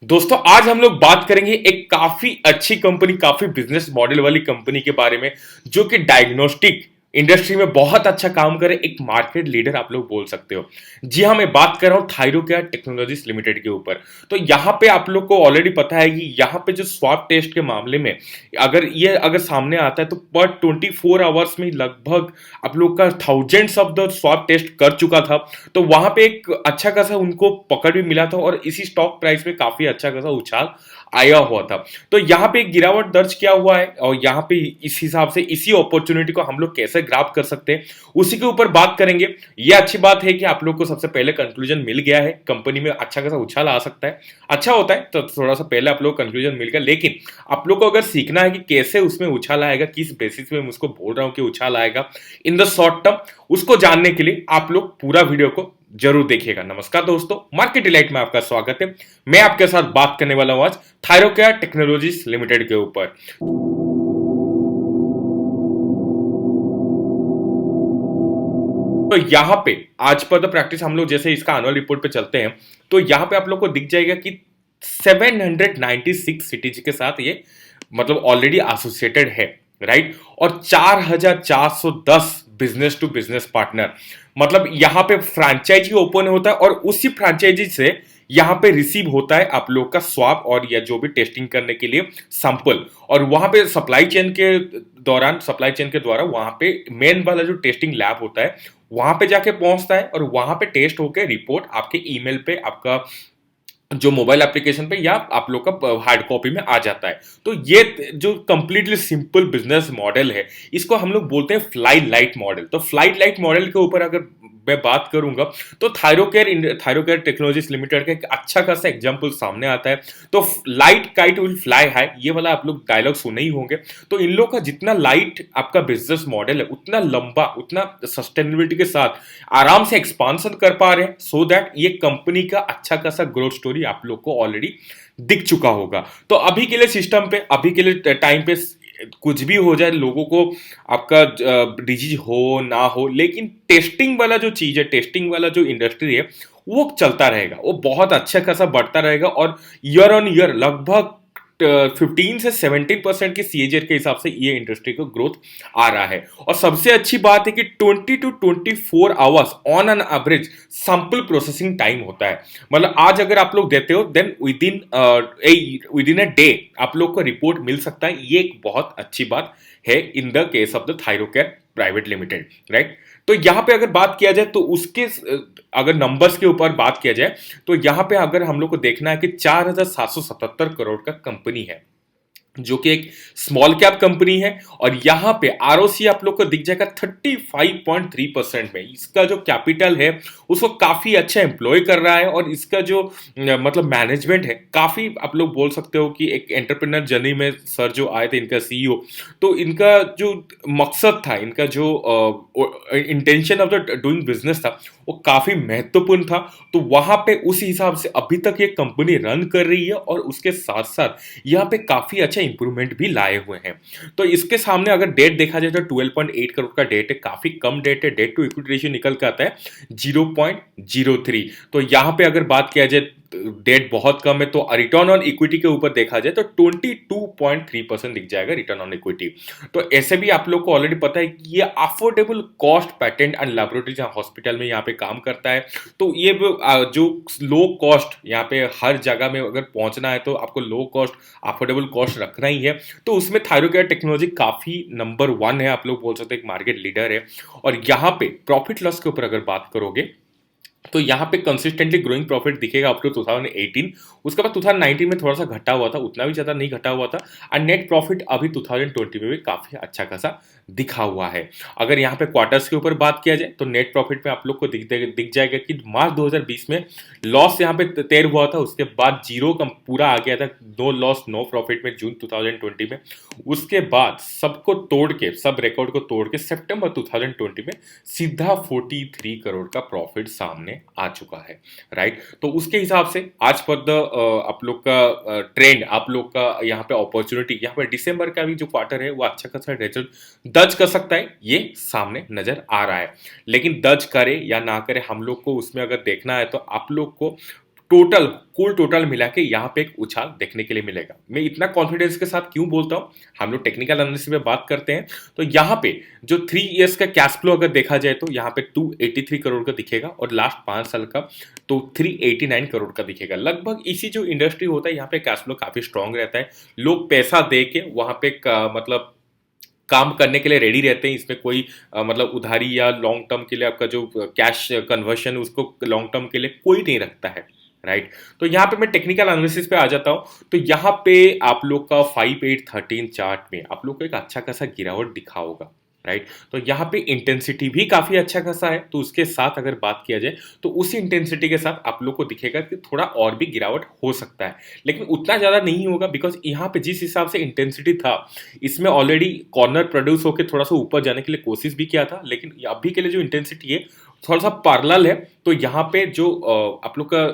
दोस्तों आज हम लोग बात करेंगे एक काफी अच्छी कंपनी, काफी बिजनेस मॉडल वाली कंपनी के बारे में, जो कि डायग्नोस्टिक इंडस्ट्री में बहुत अच्छा काम करे, एक मार्केट लीडर आप लोग बोल सकते हो। जी हाँ, मैं बात कर रहा हूँ थायरोकेयर टेक्नोलॉजीज लिमिटेड के ऊपर। तो यहाँ पे आप लोग को ऑलरेडी पता है कि यहाँ पे जो स्वाब टेस्ट के मामले में अगर सामने आता है तो पर 24 आवर्स में लगभग आप लोग का thousands of the swab test कर चुका था। तो वहां पे एक अच्छा खासा उनको पकड़ भी मिला था और इसी स्टॉक प्राइस में काफी अच्छा खासा उछाल आया हुआ था। तो यहाँ पे एक गिरावट दर्ज किया हुआ है और यहाँ पे इस हिसाब से इसी अपॉर्चुनिटी को हम लोग कैसे ग्रैब कर सकते हैं उसी के ऊपर बात करेंगे। ये अच्छी बात है कि आप लोग को सबसे पहले कंक्लूजन मिल गया है, कंपनी में अच्छा खासा उछाल आ सकता है। अच्छा होता है तो थोड़ा सा पहले आप लोग कंक्लूजन मिल गया, लेकिन आप लोग को अगर सीखना है कि कैसे उसमें उछाल आएगा, किस बेसिस पे मैं उसको बोल रहा हूँ कि उछाल आएगा इन द शॉर्ट टर्म, उसको जानने के लिए आप लोग पूरा वीडियो को जरूर देखिएगा। नमस्कार दोस्तों, मार्केट डिलाइट में आपका स्वागत है। मैं आपके साथ बात करने वाला हूं आज थायरोकेयर टेक्नोलॉजीज लिमिटेड के ऊपर। तो यहाँ पे आज पर द प्रैक्टिस हम लोग जैसे इसका एनुअल रिपोर्ट पे चलते हैं तो यहाँ पे आप लोग को दिख जाएगा कि 796 सिटीज के साथ ये मतलब ऑलरेडी एसोसिएटेड है, राइट। और 4410 बिजनेस टू बिजनेस पार्टनर, मतलब यहाँ पे फ्रेंचाइजी ओपन होता है और उसी फ्रेंचाइजी से यहाँ पे रिसीव होता है आप लोग का स्वाब और या जो भी टेस्टिंग करने के लिए सैंपल, और वहां पे सप्लाई चेन के द्वारा वहां पे मेन वाला जो टेस्टिंग लैब होता है वहां पे जाके पहुंचता है और वहां पे टेस्ट होके रिपोर्ट आपके ईमेल पे, आपका जो मोबाइल एप्लीकेशन पे या आप लोग का हार्ड कॉपी में आ जाता है। तो ये जो कंप्लीटली सिंपल बिजनेस मॉडल है इसको हम लोग बोलते हैं फ्लाई लाइट मॉडल। तो फ्लाई लाइट मॉडल के ऊपर अगर मैं बात करूंगा तो थायरोकेयर टेक्नोलॉजीज लिमिटेड का एक अच्छा खासा एग्जांपल सामने आता है। तो light kite will fly high, ये वाला आप लोग डायलॉग सुने ही होंगे। तो इन लोग का जितना लाइट आपका बिजनेस मॉडल है उतना लंबा, उतना सस्टेनेबिलिटी के साथ आराम से एक्सपांशन कर पा रहे हैं, सो दैट ये कंपनी का अच्छा खासा ग्रोथ स्टोरी आप लोग को ऑलरेडी दिख चुका होगा। तो अभी के लिए सिस्टम पे, अभी के लिए टाइम पे कुछ भी हो जाए, लोगों को आपका डिजीज हो ना हो, लेकिन टेस्टिंग वाला जो चीज है, टेस्टिंग वाला जो इंडस्ट्री है वो चलता रहेगा, वो बहुत अच्छा खासा बढ़ता रहेगा और ईयर ऑन ईयर लगभग 15 से 17% की सीएजीआर के हिसाब से ये इंडस्ट्री को ग्रोथ आ रहा है। और सबसे अच्छी बात है कि 20 to 24 hours on an average sample processing time होता है। मतलब आज अगर आप लोग देते हो then within a day आप लोग को रिपोर्ट मिल सकता है। ये एक बहुत अच्छी बात है इन the case of the Thyrocare private limited, right. तो यहां पे अगर बात किया जाए तो उसके अगर नंबर्स के ऊपर बात किया जाए तो यहां पे अगर हम लोग को देखना है कि 4777 करोड़ का कंपनी है, जो कि एक स्मॉल कैप कंपनी है। और यहां पे आरओसी आप लोग को दिख जाएगा 35.3% में। इसका जो कैपिटल है उसको काफी अच्छा एम्प्लॉय कर रहा है और इसका जो मतलब मैनेजमेंट है, काफी आप लोग बोल सकते हो कि एक एंटरप्रेन्योर जर्नी में सर जो आए थे इनका सीईओ, तो इनका जो मकसद था, इनका जो intention of the doing business था वो काफी महत्वपूर्ण था। तो वहां पे उस हिसाब से अभी तक ये कंपनी रन कर रही है और उसके साथ साथ यहाँ पे काफी अच्छा इंप्रूवमेंट भी लाए हुए हैं। तो इसके सामने अगर डेट देखा जाए तो 12.8 करोड़ का डेट है, काफी कम डेट है। डेट टू इक्विटी रेशियो निकल के आता है 0.03। तो यहाँ पे अगर बात किया जाए डेट बहुत कम है, तो रिटर्न ऑन इक्विटी के ऊपर देखा जाए तो 22.3% दिख जाएगा रिटर्न ऑन इक्विटी। तो ऐसे भी आप लोग को ऑलरेडी पता है कि ये affordable cost patent and laboratory hospital में यहाँ पे काम करता है। तो ये जो लो कॉस्ट यहाँ पे हर जगह में अगर पहुंचना है तो आपको लो कॉस्ट, अफोर्डेबल कॉस्ट रखना ही है। तो उसमें थायरोकेयर टेक्नोलॉजी काफी नंबर 1 है, आप लोग बोल सकते हैं एक मार्केट लीडर है। और यहाँ पे प्रॉफिट लॉस के ऊपर अगर बात करोगे तो यहाँ पे कंसिस्टेंटली ग्रोइंग प्रॉफिट दिखेगा अप टू 2018। उसके बाद 2019 में थोड़ा सा घटा हुआ था, उतना भी ज्यादा नहीं घटा हुआ था। और नेट प्रॉफिट अभी 2020 में भी काफी अच्छा खासा दिखा हुआ है। अगर यहाँ पे क्वार्टर्स के ऊपर बात किया जाए तो नेट प्रॉफिट में आप लोग को दिख जाएगा कि मार्च 2020 में लॉस यहाँ पे तैर हुआ था, उसके बाद जीरो का पूरा आ गया था, नो लॉस नो प्रॉफिट में जून 2020 में। उसके बाद सबको तोड़ के, सब रिकॉर्ड को तोड़ के सितंबर 2020 में सीधा 43 करोड़ का प्रॉफिट सामने आ चुका है, राइट। तो उसके हिसाब से आज पर द आप लोग का ट्रेंड, आप लोग का यहाँ पे अपॉर्चुनिटी, यहाँ पे दिसंबर का भी जो क्वार्टर है वो अच्छा खासा रिजल्ट दर्ज कर सकता है, ये सामने नजर आ रहा है। लेकिन दर्ज करे या ना करे हम लोग को उसमें अगर देखना है तो आप लोग को टोटल कुल टोटल मिला के यहाँ पे एक उछाल देखने के लिए मिलेगा। मैं इतना कॉन्फिडेंस के साथ क्यों बोलता हूँ, हम लोग टेक्निकल एनालिसिस में बात करते हैं तो यहाँ पे जो 3 इयर्स का कैश फ्लो अगर देखा जाए तो यहाँ पे 283 करोड़ का दिखेगा और लास्ट 5 साल का तो 389 करोड़ का दिखेगा। लगभग इसी जो इंडस्ट्री होता है यहाँ पे कैश फ्लो काफी स्ट्रांग रहता है, लोग पैसा दे के वहां पे मतलब काम करने के लिए रेडी रहते हैं। इसमें कोई मतलब उधारी या लॉन्ग टर्म के लिए आपका जो कैश कन्वर्शन उसको लॉन्ग टर्म के लिए कोई नहीं रखता है, राइट। तो यहाँ पे मैं टेक्निकल एनालिसिस पे आ जाता हूँ। तो यहाँ पे आप लोग का 5813 चार्ट में आप लोग को एक अच्छा खासा गिरावट दिखा होगा, राइट। तो यहाँ पे इंटेंसिटी भी काफी अच्छा खासा है, तो उसके साथ अगर बात किया जाए तो उसी इंटेंसिटी के साथ आप लोग को दिखेगा कि थोड़ा और भी गिरावट हो सकता है, लेकिन उतना ज्यादा नहीं होगा। बिकॉज यहाँ पे जिस हिसाब से इंटेंसिटी था इसमें ऑलरेडी कॉर्नर प्रोड्यूस होकर थोड़ा सा ऊपर जाने के लिए कोशिश भी किया था, लेकिन अभी के लिए जो इंटेंसिटी है थोड़ा सा पैरेलल है। तो यहाँ पे जो आप लोग का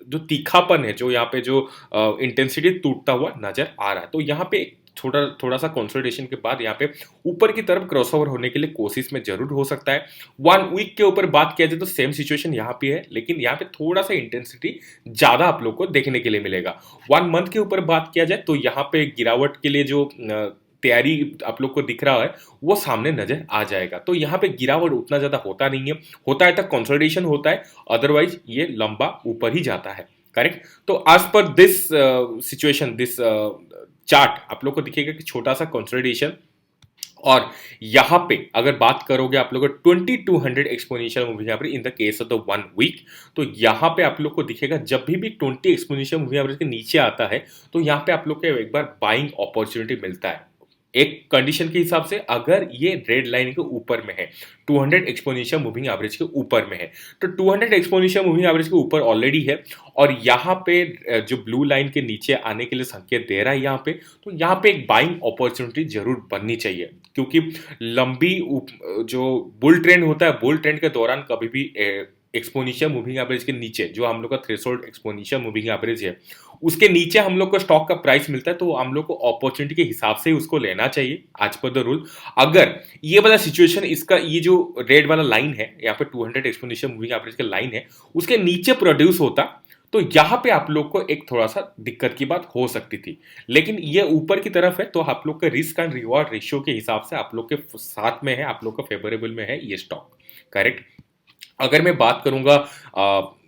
जो तीखापन है, जो यहाँ पे जो इंटेंसिटी टूटता हुआ नजर आ रहा है, तो यहाँ पे थोड़ा थोड़ा सा कंसोलिडेशन के बाद यहाँ पे ऊपर की तरफ क्रॉसओवर होने के लिए कोशिश में जरूर हो सकता है। 1 वीक के ऊपर बात किया जाए तो सेम सिचुएशन यहाँ पे है, लेकिन यहाँ पे थोड़ा सा इंटेंसिटी ज्यादा आप लोग को देखने के लिए मिलेगा। 1 मंथ के ऊपर बात किया जाए तो यहाँ पे गिरावट के लिए जो तैयारी आप लोग को दिख रहा है वो सामने नजर आ जाएगा। तो यहाँ पे गिरावट उतना ज्यादा होता नहीं है, होता है तो कंसोलिडेशन होता है, अदरवाइज ये लंबा ऊपर ही जाता है, करेक्ट। तो as per this situation this chart आप लोग को दिखेगा कि छोटा सा कंसोलिडेशन, और यहाँ पे अगर बात करोगे आप लोग 2200 exponential moving average in the case of the 1 week, तो यहाँ पे आप लोग को दिखेगा जब भी 20 एक्सपोनेंशियल मूविंग एवरेज के नीचे आता है तो यहाँ पे आप लोग को एक बार बाइंग अपॉर्चुनिटी मिलता है एक कंडीशन के हिसाब से, अगर ये रेड लाइन के ऊपर में है, 200 एक्सपोनेंशियल मूविंग एवरेज के ऊपर में है। तो 200 एक्सपोनेंशियल मूविंग एवरेज के ऊपर ऑलरेडी है और यहाँ पे जो ब्लू लाइन के नीचे आने के लिए संकेत दे रहा है यहाँ पे, तो यहाँ पे एक बाइंग अपॉर्चुनिटी जरूर बननी चाहिए, क्योंकि लंबी जो बुल ट्रेंड होता है, बुल ट्रेंड के दौरान कभी भी एक्सपोनेंशियल मूविंग एवरेज के नीचे जो हम लोग का थ्रेशोल्ड एक्सपोनेंशियल मूविंग एवरेज है उसके नीचे हम लोग को स्टॉक का प्राइस मिलता है, तो हम लोग को अपॉर्चुनिटी के हिसाब से उसको लेना चाहिए आज पर द रूल। अगर ये वाला सिचुएशन इसका ये जो रेड वाला लाइन है यहाँ पे 200 एक्सपोनेंशियल मूविंग एवरेज का लाइन है उसके नीचे प्रोड्यूस होता तो यहाँ पे आप लोग को एक थोड़ा सा दिक्कत की बात हो सकती थी, लेकिन ये ऊपर की तरफ है तो आप लोग के रिस्क एंड रिवॉर्ड रेशियो के हिसाब से आप लोग के साथ में है, आप लोग का फेवरेबल में है ये स्टॉक, करेक्ट। अगर मैं बात करूंगा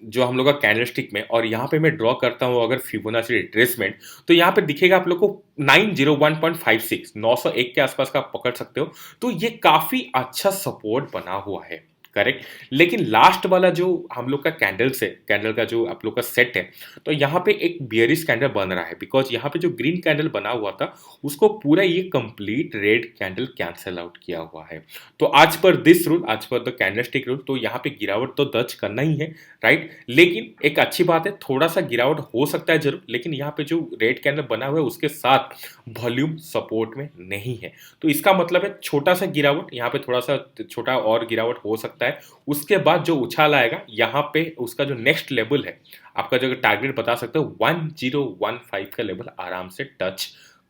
जो हम लोग का कैंडलस्टिक में, और यहाँ पे मैं ड्रॉ करता हूँ अगर फिबोनाची रिट्रेसमेंट, तो यहाँ पे दिखेगा आप लोग को 901.56 901 के आसपास का आप पकड़ सकते हो, तो ये काफी अच्छा सपोर्ट बना हुआ है, करेक्ट। लेकिन लास्ट वाला जो हम लोग का कैंडल का जो आप लोग का सेट है, तो यहाँ पे एक बियरिश कैंडल बन रहा है, बिकॉज यहाँ पे जो ग्रीन कैंडल बना हुआ था उसको पूरा ये complete red candle cancel out किया हुआ है। तो आज पर दिस रूल, आज पर द कैंडलस्टिक रूल, तो यहाँ पे गिरावट तो दर्ज करना ही है, राइट। लेकिन एक अच्छी बात है, थोड़ा सा गिरावट हो सकता है जरूर, लेकिन यहाँ पे जो रेड कैंडल बना हुआ है उसके साथ वॉल्यूम सपोर्ट में नहीं है, तो इसका मतलब है छोटा सा गिरावट, यहाँ पे थोड़ा सा छोटा और गिरावट हो सकता है। उसके बाद जो उछाल आएगा यहाँ पे उसका जो नेक्स्ट लेवल है, आपका जो टारगेट बता सकते हो 1015 का लेवल आराम से टच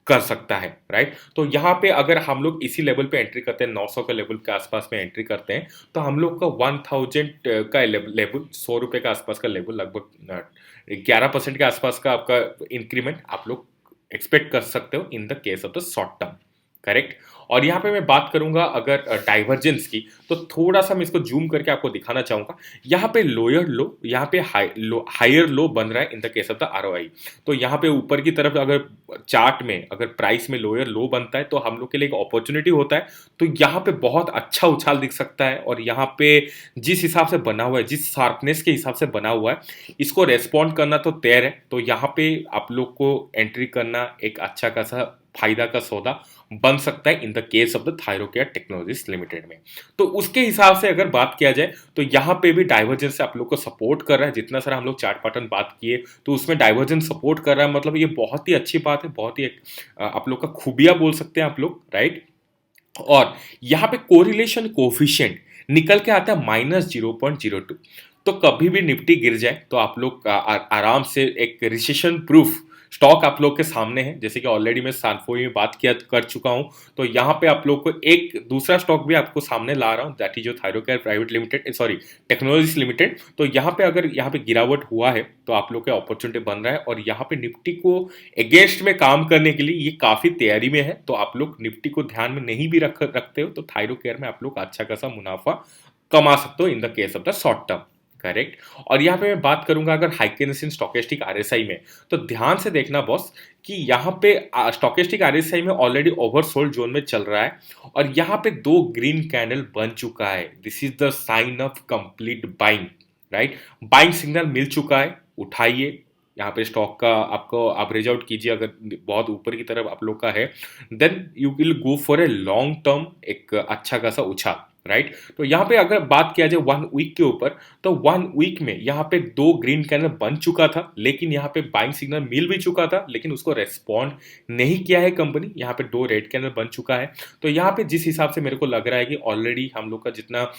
कर सकता है, राइट। तो यहाँ पे अगर हम लोग इसी लेवल पे एंट्री करते हैं, 900 का लेवल के आसपास में एंट्री करते हैं, तो हम लोग का 1000 का लेवल, 100 रुपए का आसपास का लेवल, लगभग 11% के आसपास का आपका इंक्रीमेंट आप लोग एक्सपेक्ट कर सकते हो इन the case of the short term, correct. और यहाँ पे मैं बात करूंगा अगर डाइवर्जेंस की, तो थोड़ा सा मैं इसको जूम करके आपको दिखाना चाहूंगा। यहाँ पे लोअर लो, यहाँ पे हायर लो बन रहा है इन the case of the ROI. तो यहाँ पे ऊपर की तरफ अगर चार्ट में अगर प्राइस में लोअर लो बनता है तो हम लोग के लिए एक अपॉर्चुनिटी होता है, तो यहाँ पे बहुत अच्छा उछाल दिख सकता है। और यहाँ पे जिस हिसाब से बना हुआ है, जिस शार्पनेस के हिसाब से बना हुआ है, इसको रेस्पॉन्ड करना तो तैयार है। तो यहाँ पे आप लोग को एंट्री करना एक अच्छा खासा फायदा का सौदा बन सकता है इन the case of the Thyrocare technologies limited में। तो उसके हिसाब से अगर बात किया जाए तो यहाँ पे भी डाइवर्जेंस आप लोग को सपोर्ट कर रहा है। जितना सारा हम लोग चार्ट पैटर्न बात किए तो उसमें डाइवर्जेंस सपोर्ट कर रहा है, मतलब ये बहुत ही अच्छी बात है, बहुत ही आप लोग का खूबिया बोल सकते हैं आप लोग, राइट। और यहाँ पे कोरिलेशन कोफिशिएंट निकल के आता है -0.02। तो कभी भी निफ्टी गिर जाए तो आप लोग आराम से एक रिसेशन प्रूफ स्टॉक आप लोग के सामने है, जैसे कि ऑलरेडी मैं सानफोई में बात किया कर चुका हूं। तो यहाँ पे आप लोग को एक दूसरा स्टॉक भी आपको सामने ला रहा हूं, दैट इज जो Thyrocare private limited, sorry technologies limited. तो यहाँ पे अगर यहाँ पे गिरावट हुआ है तो आप लोग के अपॉर्चुनिटी बन रहा है, और यहाँ पे निफ्टी को अगेंस्ट में काम करने के लिए ये काफी तैयारी में है। तो आप लोग निफ्टी को ध्यान में नहीं भी रखते हो तो थायरोकेयर में आप लोग अच्छा खासा मुनाफा कमा सकते हो इन the case of the short term. Correct. और यहाँ पे मैं बात करूंगा अगर हाइकेनेसिन स्टोकेस्टिक आरएसआई में, तो ध्यान से देखना बॉस कि यहाँ पे स्टोकेस्टिक आरएसआई में ऑलरेडी ओवरसोल्ड जोन में चल रहा है, और यहाँ पे दो ग्रीन कैंडल बन चुका है। This is the sign of complete buying, right. Buying signal मिल चुका है, उठाइए यहाँ पे स्टॉक का आपको एवरेज आउट कीजिए। अगर बहुत ऊपर की तरफ आप लोग का है then you will go for a long term एक अच्छा खासा उछाल, राइट। तो यहाँ पे अगर बात किया जाए 1 वीक के ऊपर, तो 1 वीक में यहाँ पे दो ग्रीन कैंडल बन चुका था, लेकिन यहाँ पे बाइंग सिग्नल मिल भी चुका था, लेकिन उसको रेस्पॉन्ड नहीं किया है कंपनी। यहाँ पे दो रेड कैंडल बन चुका है। तो यहाँ पे जिस हिसाब से मेरे को लग रहा है कि ऑलरेडी हम लोग का जितना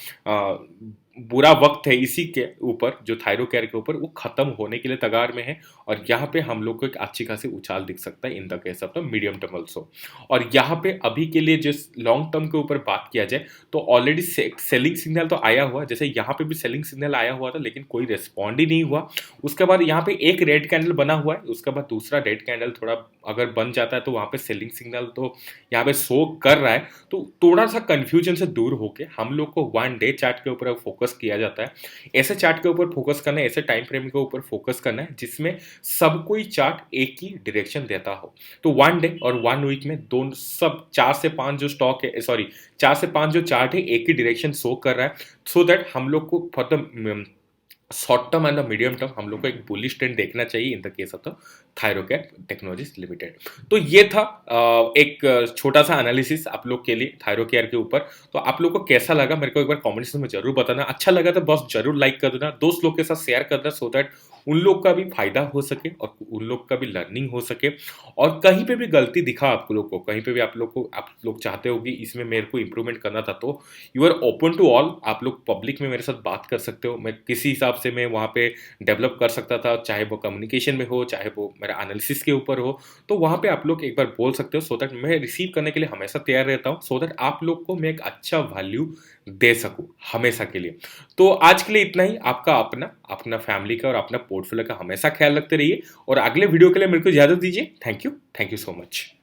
बुरा वक्त है इसी के ऊपर, जो थायरोकेयर के ऊपर, वो खत्म होने के लिए तगार में है, और यहाँ पे हम लोग को एक अच्छी खासी उछाल दिख सकता है इन the case of the medium term also. और यहाँ पे अभी के लिए जिस लॉन्ग टर्म के ऊपर बात किया जाए तो ऑलरेडी सेलिंग सिग्नल तो आया हुआ, जैसे यहाँ पे भी सेलिंग सिग्नल आया हुआ था, लेकिन कोई रिस्पॉन्ड ही नहीं हुआ। उसके बाद यहाँ पे एक रेड कैंडल बना हुआ है, उसके बाद दूसरा रेड कैंडल थोड़ा अगर बन जाता है तो वहाँ पे सेलिंग सिग्नल तो यहाँ पे शो कर रहा है। तो थोड़ा सा कंफ्यूजन से दूर होके हम लोग को 1 डे चार्ट के ऊपर फोकस किया जाता है। ऐसे चार्ट के ऊपर फोकस करना है, ऐसे टाइम फ्रेम के ऊपर फोकस करना है जिसमें सब कोई चार्ट एक ही डायरेक्शन देता हो। तो 1 डे और 1 वीक में दोनों सब 4 से 5 जो स्टॉक है, सॉरी 4 से 5 जो चार्ट है एक ही डायरेक्शन शो कर रहा है, सो दैट हम लोग को for the short term and the medium term हम लोग को एक बुलिश ट्रेंड देखना चाहिए इन the case of the Thyrocare technologies limited. तो ये था एक छोटा सा एनालिसिस आप लोग के लिए थायरोकेयर के ऊपर। तो आप लोग को कैसा लगा मेरे को एक बार कमेंट सेक्शन में जरूर बताना। अच्छा लगा तो बस जरूर लाइक कर देना, दोस्त लोग के साथ शेयर कर देना, सो दैट उन लोग का भी फायदा हो सके और उन लोग का भी लर्निंग हो सके। और कहीं पे भी गलती दिखा आप लोग को, कहीं पे भी आप लोग चाहते हो कि इसमें मेरे को इंप्रूवमेंट करना था, तो you are open to all. आप लोग पब्लिक में मेरे साथ बात कर सकते हो, मैं किसी हिसाब से मैं वहाँ पे डेवलप कर सकता था, चाहे वो कम्युनिकेशन में हो, चाहे वो मेरा एनालिसिस के ऊपर हो। तो वहाँ पे आप लोग एक बार बोल सकते हो, सो दैट मैं रिसीव करने के लिए हमेशा तैयार रहता हूँ, सो दैट आप लोग को मैं एक अच्छा वैल्यू दे सकूँ हमेशा के लिए। तो आज के लिए इतना ही। आपका अपना अपना फैमिली का और अपना पोर्टफोलियो का हमेशा ख्याल रखते रहिए, और अगले वीडियो के लिए मेरे को इजाजत दीजिए। Thank you so much.